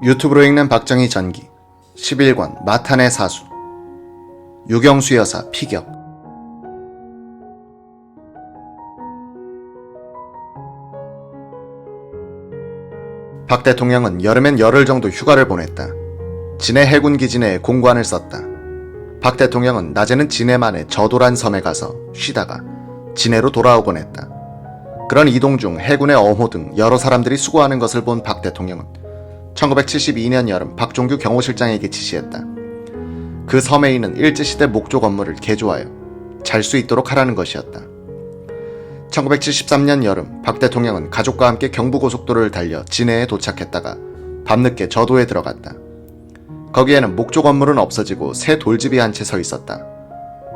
유튜브로 읽는 박정희 전기 11권 마탄의 사수 유경수 여사 피격. 박 대통령은 여름엔 열흘 정도 휴가를 보냈다. 진해 해군 기지 내에 공관을 썼다. 박 대통령은 낮에는 진해만의 저도란 섬에 가서 쉬다가 진해로 돌아오곤 했다. 그런 이동 중 해군의 어호 등 여러 사람들이 수고하는 것을 본 박 대통령은 1972년 여름 박종규 경호실장에게 지시했다. 그 섬에 있는 일제시대 목조 건물을 개조하여 잘 수 있도록 하라는 것이었다. 1973년 여름 박 대통령은 가족과 함께 경부고속도로를 달려 진해에 도착했다가 밤늦게 저도에 들어갔다. 거기에는 목조 건물은 없어지고 새 돌집이 한 채 서 있었다.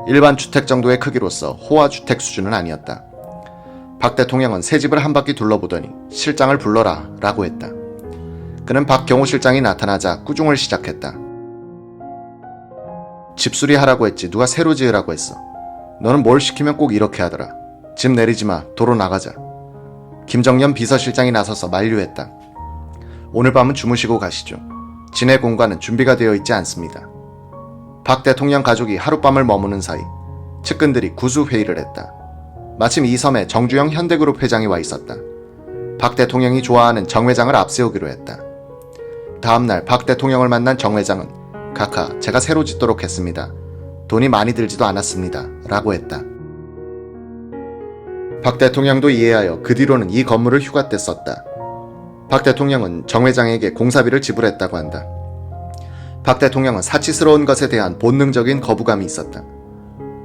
일반 주택 정도의 크기로서 호화주택 수준은 아니었다. 박 대통령은 새 집을 한 바퀴 둘러보더니 실장을 불러라 라고 했다. 그는 박 경호실장이 나타나자 꾸중을 시작했다. 집수리 하라고 했지 누가 새로 지으라고 했어. 너는 뭘 시키면 꼭 이렇게 하더라. 집 내리지 마. 도로 나가자. 김정년 비서실장이 나서서 만류했다. 오늘 밤은 주무시고 가시죠. 진해 공관은 준비가 되어 있지 않습니다. 박 대통령 가족이 하룻밤을 머무는 사이 측근들이 구수회의를 했다. 마침 이 섬에 정주영 현대그룹 회장이 와 있었다. 박 대통령이 좋아하는 정 회장을 앞세우기로 했다. 다음날 박 대통령을 만난 정 회장은 카카 제가 새로 짓도록 했습니다. 돈이 많이 들지도 않았습니다. 라고 했다. 박 대통령도 이해하여 그 뒤로는 이 건물을 휴가 때 썼다. 박 대통령은 정 회장에게 공사비를 지불했다고 한다. 박 대통령은 사치스러운 것에 대한 본능적인 거부감이 있었다.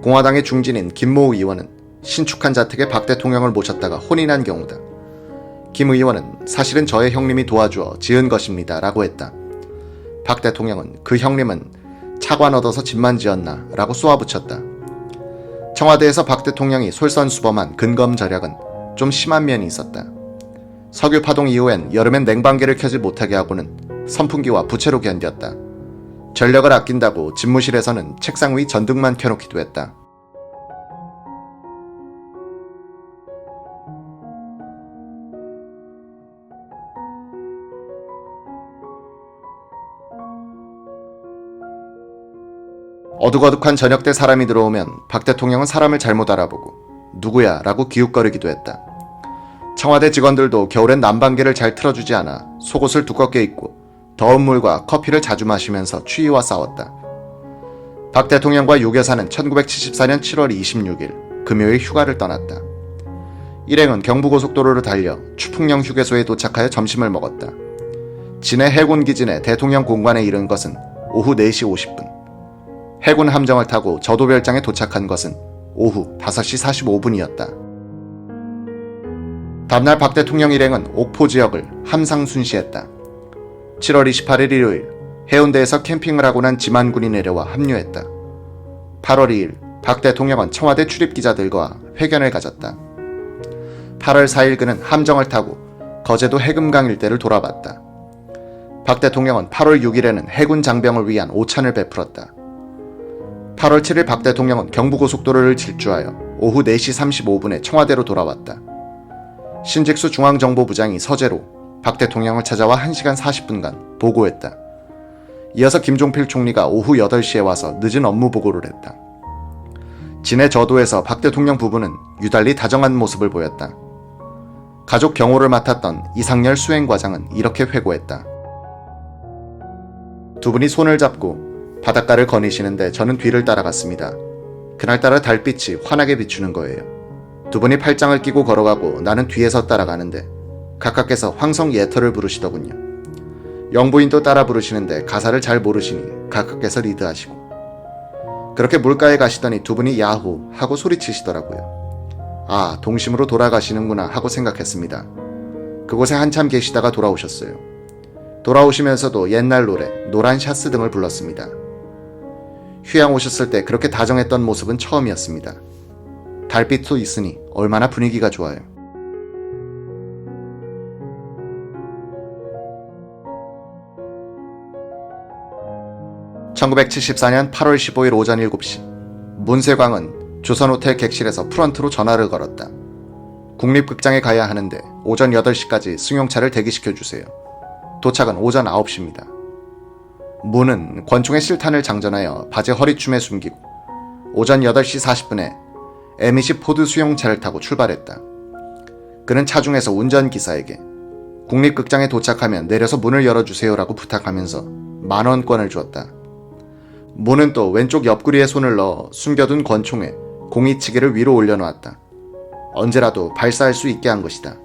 공화당의 중진인 김모우 의원은 신축한 자택에 박 대통령을 모셨다가 혼이 난 경우다. 김 의원은 사실은 저의 형님이 도와주어 지은 것입니다 라고 했다. 박 대통령은 그 형님은 차관 얻어서 집만 지었나 라고 쏘아붙였다. 청와대에서 박 대통령이 솔선수범한 근검절약은 좀 심한 면이 있었다. 석유 파동 이후엔 여름엔 냉방기를 켜지 못하게 하고는 선풍기와 부채로 견뎠다. 전력을 아낀다고 집무실에서는 책상 위 전등만 켜놓기도 했다. 어둑어둑한 저녁 때 사람이 들어오면 박 대통령은 사람을 잘못 알아보고 누구야 라고 기웃거리기도 했다. 청와대 직원들도 겨울엔 난방기를 잘 틀어주지 않아 속옷을 두껍게 입고 더운 물과 커피를 자주 마시면서 추위와 싸웠다. 박 대통령과 유 여사는 1974년 7월 26일 금요일 휴가를 떠났다. 일행은 경부고속도로를 달려 추풍령 휴게소에 도착하여 점심을 먹었다. 진해 해군기지 내 대통령 공관에 이른 것은 오후 4시 50분. 해군 함정을 타고 저도별장에 도착한 것은 오후 5시 45분이었다. 다음날 박 대통령 일행은 옥포 지역을 함상 순시했다. 7월 28일 일요일 해운대에서 캠핑을 하고 난 지만군이 내려와 합류했다. 8월 2일 박 대통령은 청와대 출입기자들과 회견을 가졌다. 8월 4일 그는 함정을 타고 거제도 해금강 일대를 돌아봤다. 박 대통령은 8월 6일에는 해군 장병을 위한 오찬을 베풀었다. 8월 7일 박 대통령은 경부고속도로를 질주하여 오후 4시 35분에 청와대로 돌아왔다. 신직수 중앙정보부장이 서재로 박 대통령을 찾아와 1시간 40분간 보고했다. 이어서 김종필 총리가 오후 8시에 와서 늦은 업무 보고를 했다. 진해 저도에서 박 대통령 부부는 유달리 다정한 모습을 보였다. 가족 경호를 맡았던 이상열 수행과장은 이렇게 회고했다. 두 분이 손을 잡고 바닷가를 거니시는데 저는 뒤를 따라갔습니다. 그날따라 달빛이 환하게 비추는 거예요. 두 분이 팔짱을 끼고 걸어가고 나는 뒤에서 따라가는데 각하께서 황성 예터를 부르시더군요. 영부인도 따라 부르시는데 가사를 잘 모르시니 각하께서 리드하시고 그렇게 물가에 가시더니 두 분이 야호 하고 소리치시더라고요. 아, 동심으로 돌아가시는구나 하고 생각했습니다. 그곳에 한참 계시다가 돌아오셨어요. 돌아오시면서도 옛날 노래, 노란 샤스 등을 불렀습니다. 휴양 오셨을 때 그렇게 다정했던 모습은 처음이었습니다. 달빛도 있으니 얼마나 분위기가 좋아요. (1974년 8월 15일) 오전 7시 문세광은 조선호텔 객실에서 프런트로 전화를 걸었다. 국립극장에 가야 하는데 오전 8시까지 승용차를 대기시켜주세요. 도착은 오전 9시입니다. 문은 권총의 실탄을 장전하여 바지 허리춤에 숨기고 오전 8시 40분에 M20 포드 수용차를 타고 출발했다. 그는 차중에서 운전기사에게 국립극장에 도착하면 내려서 문을 열어주세요라고 부탁하면서 10,000원권을 주었다. 문은 또 왼쪽 옆구리에 손을 넣어 숨겨둔 권총에 공이치기를 위로 올려놓았다. 언제라도 발사할 수 있게 한 것이다.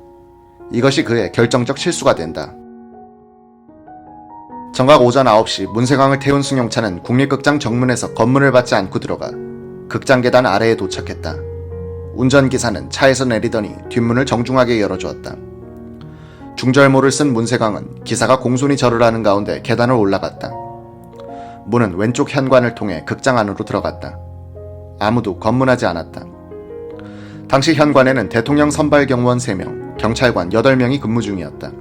이것이 그의 결정적 실수가 된다. 정각 오전 9시 문세광을 태운 승용차는 국립극장 정문에서 검문을 받지 않고 들어가 극장 계단 아래에 도착했다. 운전기사는 차에서 내리더니 뒷문을 정중하게 열어주었다. 중절모를 쓴 문세광은 기사가 공손히 절을 하는 가운데 계단을 올라갔다. 문은 왼쪽 현관을 통해 극장 안으로 들어갔다. 아무도 검문하지 않았다. 당시 현관에는 대통령 선발 경호원 3명, 경찰관 8명이 근무 중이었다.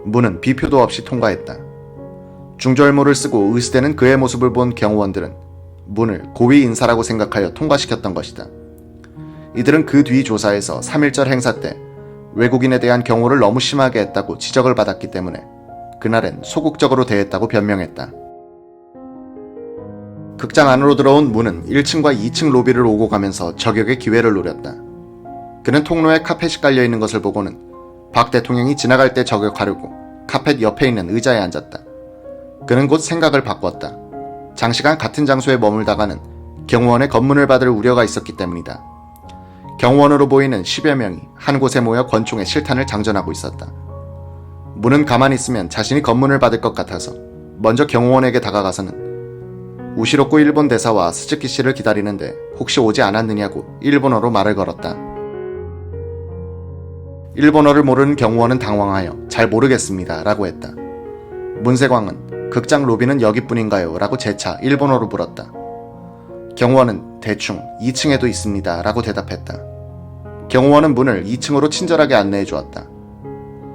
문은 비표도 없이 통과했다. 중절모를 쓰고 의수되는 그의 모습을 본 경호원들은 문을 고위 인사라고 생각하여 통과시켰던 것이다. 이들은 그 뒤 조사에서 3.1절 행사 때 외국인에 대한 경호를 너무 심하게 했다고 지적을 받았기 때문에 그날은 소극적으로 대했다고 변명했다. 극장 안으로 들어온 문은 1층과 2층 로비를 오고 가면서 저격의 기회를 노렸다. 그는 통로에 카펫이 깔려있는 것을 보고는 박 대통령이 지나갈 때 저격하려고 카펫 옆에 있는 의자에 앉았다. 그는 곧 생각을 바꿨다. 장시간 같은 장소에 머물다가는 경호원의 검문을 받을 우려가 있었기 때문이다. 경호원으로 보이는 10여 명이 한 곳에 모여 권총에 실탄을 장전하고 있었다. 문은 가만히 있으면 자신이 검문을 받을 것 같아서 먼저 경호원에게 다가가서는 우시로쿠 일본 대사와 스즈키 씨를 기다리는데 혹시 오지 않았느냐고 일본어로 말을 걸었다. 일본어를 모르는 경호원은 당황하여 잘 모르겠습니다 라고 했다. 문세광은 극장 로비는 여기뿐인가요? 라고 재차 일본어로 물었다. 경호원은 대충 2층에도 있습니다 라고 대답했다. 경호원은 문을 2층으로 친절하게 안내해 주었다.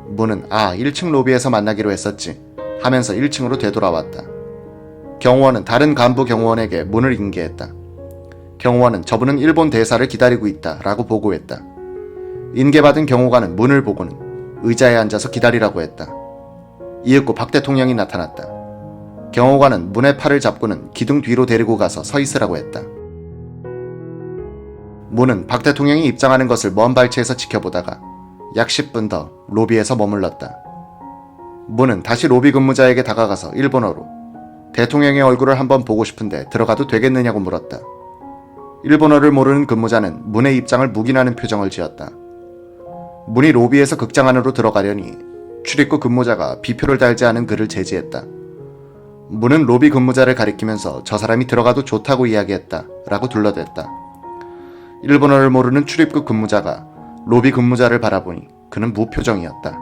문은 1층 로비에서 만나기로 했었지 하면서 1층으로 되돌아왔다. 경호원은 다른 간부 경호원에게 문을 인계했다. 경호원은 저분은 일본 대사를 기다리고 있다 라고 보고했다. 인계받은 경호관은 문을 보고는 의자에 앉아서 기다리라고 했다. 이윽고 박 대통령이 나타났다. 경호관은 문의 팔을 잡고는 기둥 뒤로 데리고 가서 서 있으라고 했다. 문은 박 대통령이 입장하는 것을 먼 발치에서 지켜보다가 약 10분 더 로비에서 머물렀다. 문은 다시 로비 근무자에게 다가가서 일본어로 대통령의 얼굴을 한번 보고 싶은데 들어가도 되겠느냐고 물었다. 일본어를 모르는 근무자는 문의 입장을 묵인하는 표정을 지었다. 문이 로비에서 극장 안으로 들어가려니 출입구 근무자가 비표를 달지 않은 그를 제지했다. 문은 로비 근무자를 가리키면서 저 사람이 들어가도 좋다고 이야기했다 라고 둘러댔다. 일본어를 모르는 출입구 근무자가 로비 근무자를 바라보니 그는 무표정이었다.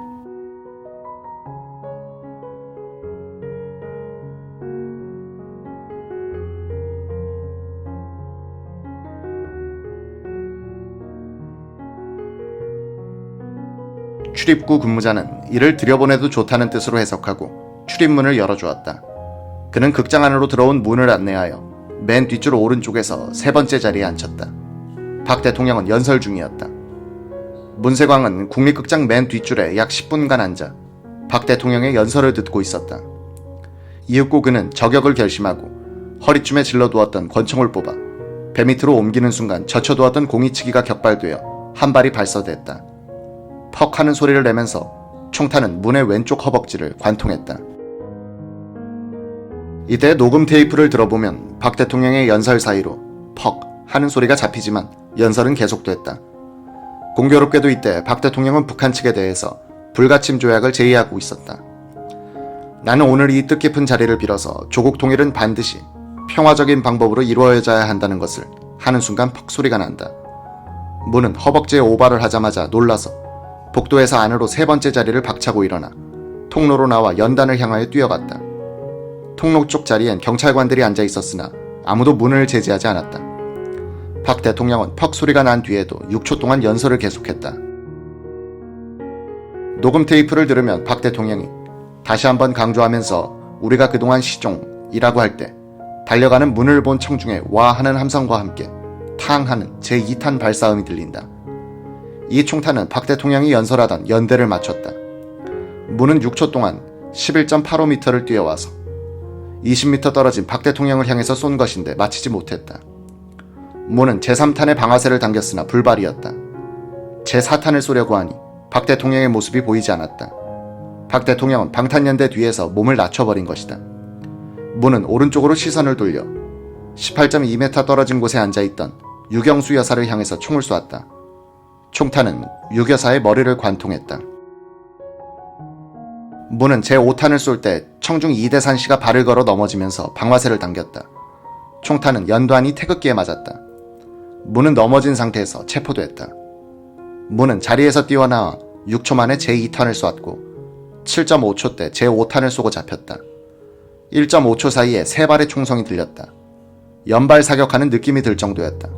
출입구 근무자는 이를 들여보내도 좋다는 뜻으로 해석하고 출입문을 열어주었다. 그는 극장 안으로 들어온 문을 안내하여 맨 뒷줄 오른쪽에서 3번째 자리에 앉혔다. 박 대통령은 연설 중이었다. 문세광은 국립극장 맨 뒷줄에 약 10분간 앉아 박 대통령의 연설을 듣고 있었다. 이윽고 그는 저격을 결심하고 허리춤에 질러두었던 권총을 뽑아 배 밑으로 옮기는 순간 젖혀두었던 공이치기가 격발되어 한 발이 발사됐다. 퍽 하는 소리를 내면서 총탄은 문의 왼쪽 허벅지를 관통했다. 이때 녹음 테이프를 들어보면 박 대통령의 연설 사이로 퍽 하는 소리가 잡히지만 연설은 계속됐다. 공교롭게도 이때 박 대통령은 북한 측에 대해서 불가침 조약을 제의하고 있었다. 나는 오늘 이 뜻깊은 자리를 빌어서 조국 통일은 반드시 평화적인 방법으로 이루어져야 한다는 것을 하는 순간 퍽 소리가 난다. 문은 허벅지에 오발을 하자마자 놀라서 복도에서 안으로 3번째 자리를 박차고 일어나 통로로 나와 연단을 향하여 뛰어갔다. 통로 쪽 자리엔 경찰관들이 앉아 있었으나 아무도 문을 제지하지 않았다. 박 대통령은 퍽 소리가 난 뒤에도 6초 동안 연설을 계속했다. 녹음 테이프를 들으면 박 대통령이 다시 한번 강조하면서 우리가 그동안 시종이라고 할 때 달려가는 문을 본 청중의 와 하는 함성과 함께 탕 하는 제2탄 발사음이 들린다. 이 총탄은 박 대통령이 연설하던 연대를 맞췄다. 문은 6초 동안 11.85m를 뛰어와서 20m 떨어진 박 대통령을 향해서 쏜 것인데 맞히지 못했다. 문은 제3탄의 방아쇠를 당겼으나 불발이었다. 제4탄을 쏘려고 하니 박 대통령의 모습이 보이지 않았다. 박 대통령은 방탄연대 뒤에서 몸을 낮춰버린 것이다. 문은 오른쪽으로 시선을 돌려 18.2m 떨어진 곳에 앉아있던 유경수 여사를 향해서 총을 쏘았다. 총탄은 유 여사의 머리를 관통했다. 문은 제5탄을 쏠 때 청중 이대산 씨가 발을 걸어 넘어지면서 방아쇠를 당겼다. 총탄은 연두환이 태극기에 맞았다. 문은 넘어진 상태에서 체포됐다. 문은 자리에서 뛰어나와 6초 만에 제2탄을 쏘았고 7.5초 때 제5탄을 쏘고 잡혔다. 1.5초 사이에 3발의 총성이 들렸다. 연발 사격하는 느낌이 들 정도였다.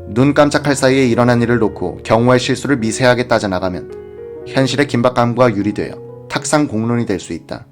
눈 깜짝할 사이에 일어난 일을 놓고 경우의 실수를 미세하게 따져나가면 현실의 긴박감과 유리되어 탁상 공론이 될 수 있다.